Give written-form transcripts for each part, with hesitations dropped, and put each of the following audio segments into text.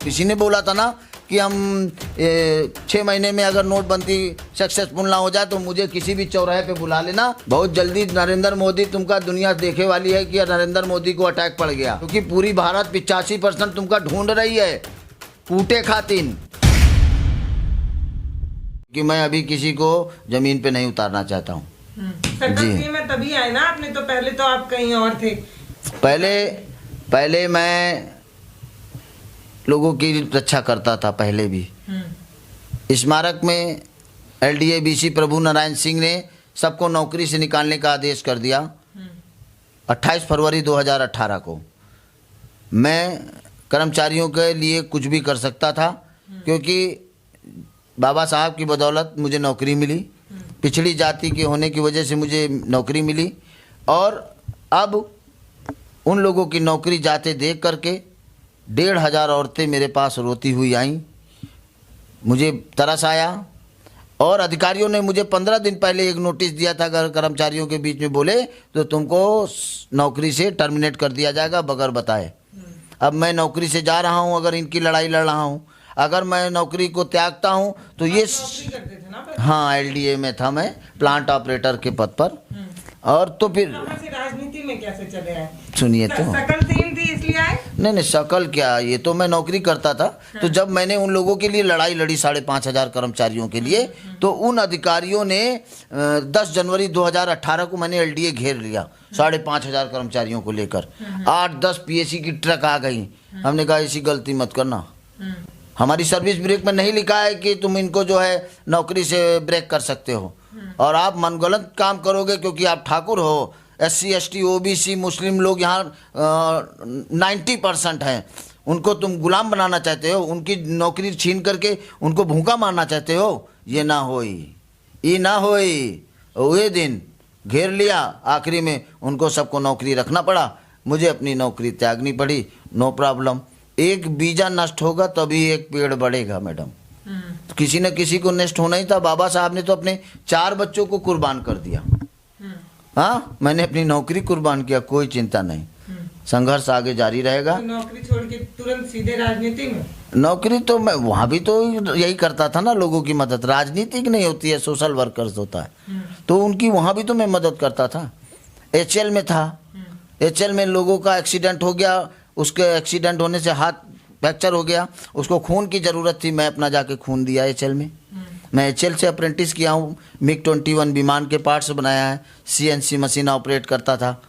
किसी ने बोला था ना कि हम 6 महीने में अगर नोटबंदी सक्सेसफुल ना हो जाए तो मुझे किसी भी चौराहे पे बुला लेना। बहुत जल्दी नरेंद्र मोदी तुमका दुनिया देखे वाली है कि नरेंद्र मोदी को अटैक पड़ गया, क्योंकि पूरी भारत 85% तुमका ढूंढ रही है कूटे खातिन। कि मैं अभी किसी को जमीन पे नहीं उतारना चाहता हूँ जी। में तभी आए ना आपने, तो पहले तो आप कहीं और थे। पहले मैं लोगों की रक्षा करता था पहले भी। स्मारक में एलडीए बीसी प्रभु नारायण सिंह ने सबको नौकरी से निकालने का आदेश कर दिया 28 फरवरी 2018 को। मैं कर्मचारियों के लिए कुछ भी कर सकता था, क्योंकि बाबा साहब की बदौलत मुझे नौकरी मिली, पिछड़ी जाति के होने की वजह से मुझे नौकरी मिली। और अब उन लोगों की नौकरी जाते देख करके 1,500 औरतें मेरे पास रोती हुई आईं। मुझे तरस आया और अधिकारियों ने मुझे 15 दिन पहले एक नोटिस दिया था, अगर कर्मचारियों के बीच में बोले तो तुमको नौकरी से टर्मिनेट कर दिया जाएगा बगैर बताए। अब मैं नौकरी से जा रहा हूं, अगर इनकी लड़ाई लड़ रहा हूं। अगर मैं नौकरी को त्यागता हूं तो ये करते थे ना, हाँ एलडीए में था मैं, प्लांट ऑपरेटर के पद पर। और तो फिर राजनीति में कैसे चले आए? सुनिए तो, शकल सेम थी इसलिए आए? नहीं शकल क्या, ये तो मैं नौकरी करता था। तो जब मैंने उन लोगों के लिए लड़ाई लड़ी 5,500 कर्मचारियों के लिए, तो उन अधिकारियों ने 10 जनवरी 2018 को मैंने एलडीए घेर लिया 5,500 कर्मचारियों को लेकर। 8-10 पीएसी की ट्रक आ गई। हमने कहा ऐसी गलती मत करना, हमारी सर्विस ब्रेक में नहीं लिखा है कि तुम इनको जो है नौकरी से ब्रेक कर सकते हो, और आप मनगलत काम करोगे क्योंकि आप ठाकुर हो। SC ST OBC मुस्लिम लोग यहाँ 90% हैं, उनको तुम गुलाम बनाना चाहते हो, उनकी नौकरी छीन करके उनको भूखा मारना चाहते हो। ये ना होई वही दिन घेर लिया। आखिरी में उनको सबको नौकरी रखना पड़ा, मुझे अपनी नौकरी त्यागनी पड़ी। नो प्रॉब्लम, एक बीजा नष्ट होगा तभी एक पेड़ बढ़ेगा मैडम। तो किसी न किसी को नष्ट होना ही था। बाबा साहब ने तो अपने 4 बच्चों को कुर्बान कर दिया। हाँ, मैंने अपनी नौकरी कुर्बान किया, कोई चिंता नहीं, संघर्ष आगे जारी रहेगा। तो नौकरी छोड़ के तुरंत सीधे राजनीति में? नौकरी तो मैं वहाँ भी तो यही करता था ना, लोगों की मदद। राजनीतिक नहीं होती है, सोशल वर्कर्स होता है, तो उनकी वहाँ भी तो मैं मदद करता था। HL में था, HL में लोगों का एक्सीडेंट हो गया, उसके एक्सीडेंट होने से हाथ फ्रैक्चर हो गया, उसको खून की ज़रूरत थी, मैं अपना जाके खून दिया HL में। मैं HL से अप्रेंटिस किया हूँ, MiG-21 विमान के पार्ट्स बनाया है, CNC मशीन ऑपरेट करता था।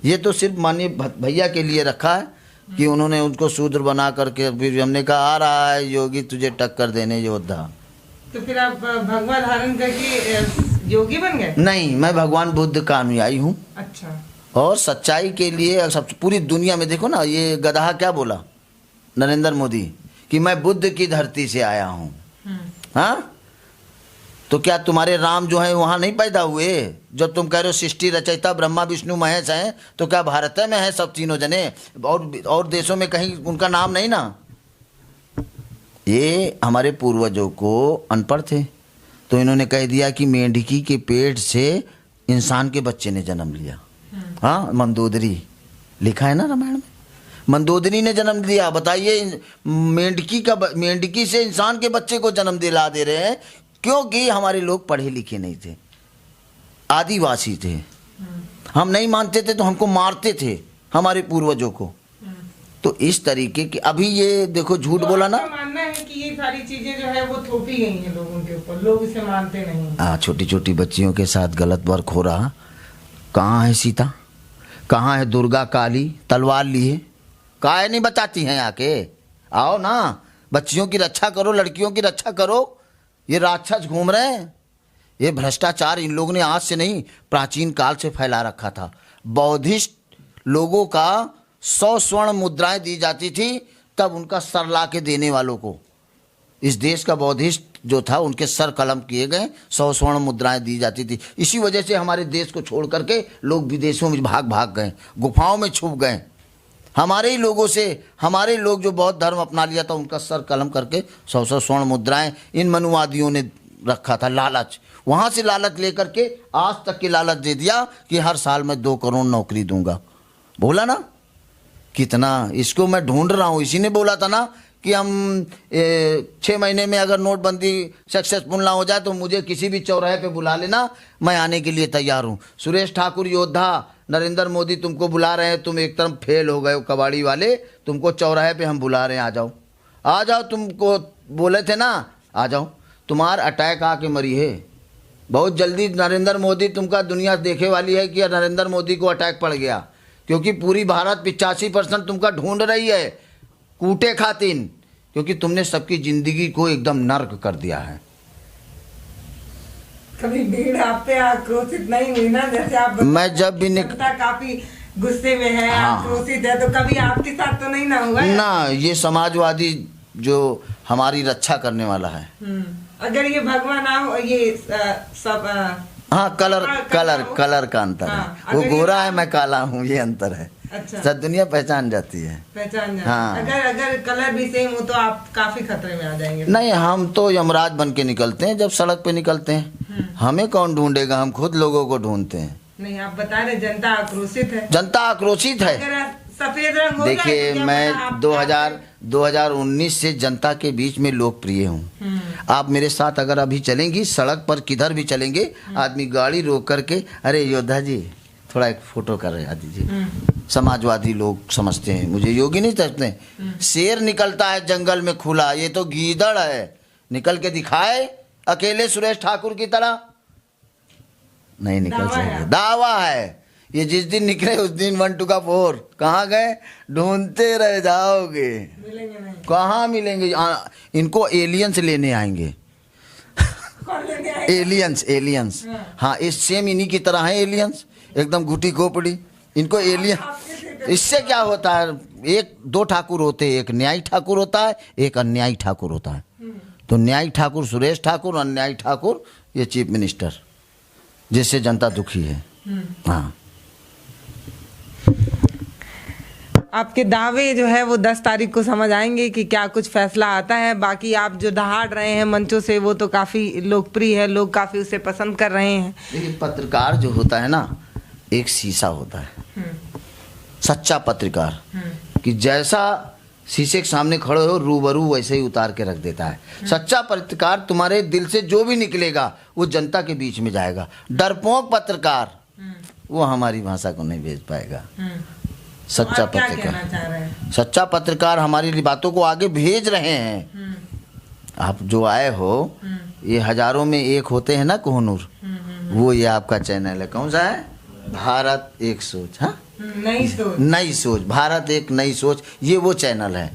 ये तो सिर्फ माननीय भैया के लिए रखा है कि उन्होंने उनको शूद्र बना करके, फिर हमने कहा आ रहा है योगी तुझे टक्कर देने योद्धा। तो फिर आप भगवा धारण करके योगी बन गए? नहीं, मैं भगवान बुद्ध का अनुयायी हूँ। अच्छा। और सच्चाई के लिए सब पूरी दुनिया में देखो ना, ये गधा क्या बोला नरेंद्र मोदी कि मैं बुद्ध की धरती से आया हूँ। हाँ, तो क्या तुम्हारे राम जो है वहाँ नहीं पैदा हुए? जब तुम कह रहे हो सृष्टि रचयिता ब्रह्मा विष्णु महेश हैं, तो क्या भारत में है सब तीनों जने? और देशों में कहीं उनका नाम नहीं ना? ये हमारे पूर्वजों को अनपढ़ थे, तो इन्होंने कह दिया कि मेंढकी के पेट से इंसान के बच्चे ने जन्म लिया। हाँ, मंदोदरी लिखा है ना रामायण में, मंदोदरी ने जन्म दिया। बताइए, मेंढकी से इंसान के बच्चे को जन्म दिला दे रहे हैं, क्योंकि हमारे लोग पढ़े लिखे नहीं थे, आदिवासी थे। हम नहीं मानते थे तो हमको मारते थे, हमारे पूर्वजों को। तो इस तरीके की, अभी ये देखो झूठ तो बोला ना। मानना है कि ये सारी चीजें जो है वो थोपी गई हैं लोगों के ऊपर, लोग इसे मानते नहीं। हाँ, छोटी छोटी बच्चियों के साथ गलत वर्क हो रहा। कहाँ है सीता, कहाँ है दुर्गा काली तलवार लिए? काहे नहीं बचाती हैं? आके आओ ना, बच्चियों की रक्षा करो, लड़कियों की रक्षा करो। ये राक्षस घूम रहे हैं, ये भ्रष्टाचार इन लोगों ने आज से नहीं, प्राचीन काल से फैला रखा था। बौद्धिस्ट लोगों का 100 स्वर्ण मुद्राएं दी जाती थी, तब उनका सर ला के देने वालों को, इस देश का बौद्धिस्ट जो था, उनके सर कलम किए गए, 100 स्वर्ण मुद्राएं दी जाती थी। इसी वजह से हमारे देश को छोड़ करके लोग विदेशों में भाग गए, गुफाओं में छुप गए। हमारे ही लोगों से, हमारे लोग जो बौद्ध धर्म अपना लिया था, उनका सर कलम करके 100 स्वर्ण मुद्राएं इन मनुवादियों ने रखा था। लालच, वहाँ से लालच लेकर के आज तक की लालच दे दिया कि हर साल मैं 2 करोड़ नौकरी दूंगा। बोला ना कितना, इसको मैं ढूंढ रहा हूँ। इसी ने बोला था ना कि हम 6 महीने में अगर नोटबंदी सक्सेसफुल ना हो जाए तो मुझे किसी भी चौराहे पे बुला लेना, मैं आने के लिए तैयार हूँ। सुरेश ठाकुर योद्धा, नरेंद्र मोदी तुमको बुला रहे हैं, तुम एक तरफ फेल हो गए हो कबाड़ी वाले, तुमको चौराहे पे हम बुला रहे हैं, आ जाओ आ जाओ, तुमको बोले थे ना आ जाओ, तुम्हारा अटैक आके मरी है। बहुत जल्दी नरेंद्र मोदी तुमका दुनिया देखे वाली है कि नरेंद्र मोदी को अटैक पड़ गया, क्योंकि पूरी भारत 85% तुमका ढूंढ रही है कूटे खातिन, क्योंकि तुमने सबकी जिंदगी को एकदम नर्क कर दिया है। कभी भीड़ आप पे आक्रोशित नहीं हुई ना? जैसे आप मैं जब भी काफी गुस्से में है, हाँ। आक्रोशित है, तो कभी आपके साथ तो नहीं ना हुआ है? ना, ये समाजवादी जो हमारी रक्षा करने वाला है। अगर ये भगवा ना हो, ये सब हाँ, कलर का अंतर है। वो गोरा है, मैं काला हूँ, ये अंतर है। अच्छा, सब दुनिया पहचान जाती है, पहचान जाती। हाँ। अगर कलर भी सेम हो तो आप काफी खतरे में आ जाएंगे। नहीं, हम तो यमराज बन के निकलते हैं जब सड़क पे निकलते हैं। हमें कौन ढूंढेगा, हम खुद लोगों को ढूंढते हैं। नहीं, आप बता रहे जनता आक्रोशित है। जनता आक्रोशित है। अगर सफेद रंग हो देखिए, जाए तो मैं 2019 से जनता के बीच में लोकप्रिय हूँ। आप मेरे साथ अगर अभी चलेंगी सड़क पर, किधर भी चलेंगे, आदमी गाड़ी रोक करके, अरे योद्धा जी थोड़ा एक फोटो करा दीजिए। समाजवादी लोग समझते हैं मुझे योगी नहीं समझते। शेर निकलता है जंगल में खुला, ये तो गीदड़ है, निकल के दिखाए अकेले सुरेश ठाकुर की तरह, नहीं निकल सकते। दावा है, ये जिस दिन निकले उस दिन 1 2 का 4 कहाँ गए, ढूंढते रह जाओगे, मिलेंगे नहीं। कहाँ मिलेंगे। इनको एलियंस लेने आएंगे। कौन लेने आएगा? एलियंस हाँ, इस सेम इन्हीं की तरह है एलियंस, एकदम घुटी खोपड़ी। इनको एलियन, इससे क्या होता है, 1 2 ठाकुर होते हैं, एक न्यायी ठाकुर होता है, एक अन्यायी ठाकुर होता है। तो न्यायी ठाकुर सुरेश ठाकुर, अन्यायी ठाकुर ये चीफ मिनिस्टर, जिससे जनता दुखी है। हाँ, आपके दावे जो है वो 10 तारीख को समझ आएंगे कि क्या कुछ फैसला आता है। बाकी आप जो दहाड़ रहे हैं मंचों से, वो तो काफी लोकप्रिय है, लोग काफी उसे पसंद कर रहे हैं। लेकिन पत्रकार जो होता है ना, एक शीशा होता है, सच्चा पत्रकार, कि जैसा शीशे के सामने खड़े हो रूबरू वैसे ही उतार के रख देता है। सच्चा पत्रकार तुम्हारे दिल से जो भी निकलेगा वो जनता के बीच में जाएगा। डरपोक पत्रकार वो हमारी भाषा को नहीं भेज पाएगा। सच्चा पत्रकार, सच्चा पत्रकार हमारी बातों को आगे भेज रहे हैं। आप जो आए हो, ये हजारों में एक होते हैं ना कोहनूर, वो ये आपका चैनल है। कौन सा है? भारत एक सोच। हाँ, नई सोच, भारत एक नई सोच, ये वो चैनल है।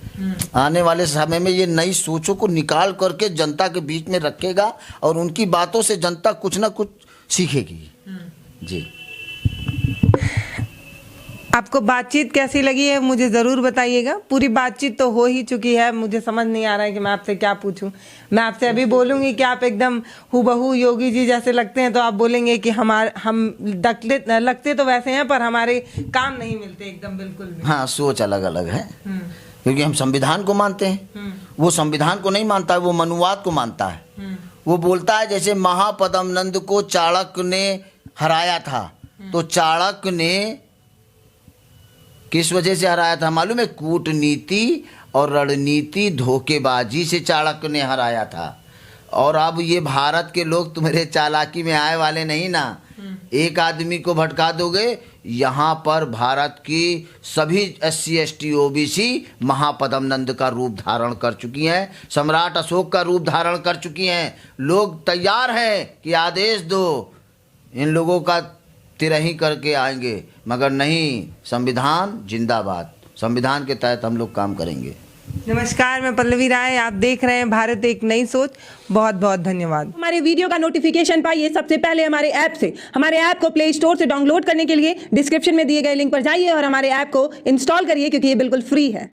आने वाले समय में ये नई सोचों को निकाल करके जनता के बीच में रखेगा और उनकी बातों से जनता कुछ ना कुछ सीखेगी। जी, आपको बातचीत कैसी लगी है मुझे ज़रूर बताइएगा। पूरी बातचीत तो हो ही चुकी है, मुझे समझ नहीं आ रहा है कि मैं आपसे क्या पूछूं। मैं आपसे अभी बोलूंगी कि आप एकदम हूबहू योगी जी जैसे लगते हैं, तो आप बोलेंगे कि हम लगते तो वैसे हैं पर हमारे काम नहीं मिलते एकदम बिल्कुल भी। हाँ, सोच अलग अलग है, क्योंकि हम संविधान को मानते हैं, वो संविधान को नहीं मानता है, वो मनुवाद को मानता है। वो बोलता है जैसे महापद्मनंद को चाणक्य ने हराया था, तो चाणक्य ने किस वजह से हराया था मालूम है? कूटनीति और रणनीति धोखेबाजी से चाणक्य ने हराया था। और अब ये भारत के लोग तुम्हारे चालाकी में आए वाले नहीं ना। एक आदमी को भटका दोगे, यहाँ पर भारत की सभी SC ST OBC महापद्मनंद का रूप धारण कर चुकी हैं, सम्राट अशोक का रूप धारण कर चुकी हैं। लोग तैयार हैं कि आदेश दो, इन लोगों का तिरही करके आएंगे, मगर नहीं, संविधान जिंदाबाद, संविधान के तहत हम लोग काम करेंगे। नमस्कार, मैं पल्लवी राय, आप देख रहे हैं भारत एक नई सोच। बहुत बहुत धन्यवाद। हमारे वीडियो का नोटिफिकेशन पाइए सबसे पहले हमारे ऐप से। हमारे ऐप को प्ले स्टोर से डाउनलोड करने के लिए डिस्क्रिप्शन में दिए गए लिंक पर जाइए और हमारे ऐप को इंस्टॉल करिए, क्योंकि ये बिल्कुल फ्री है।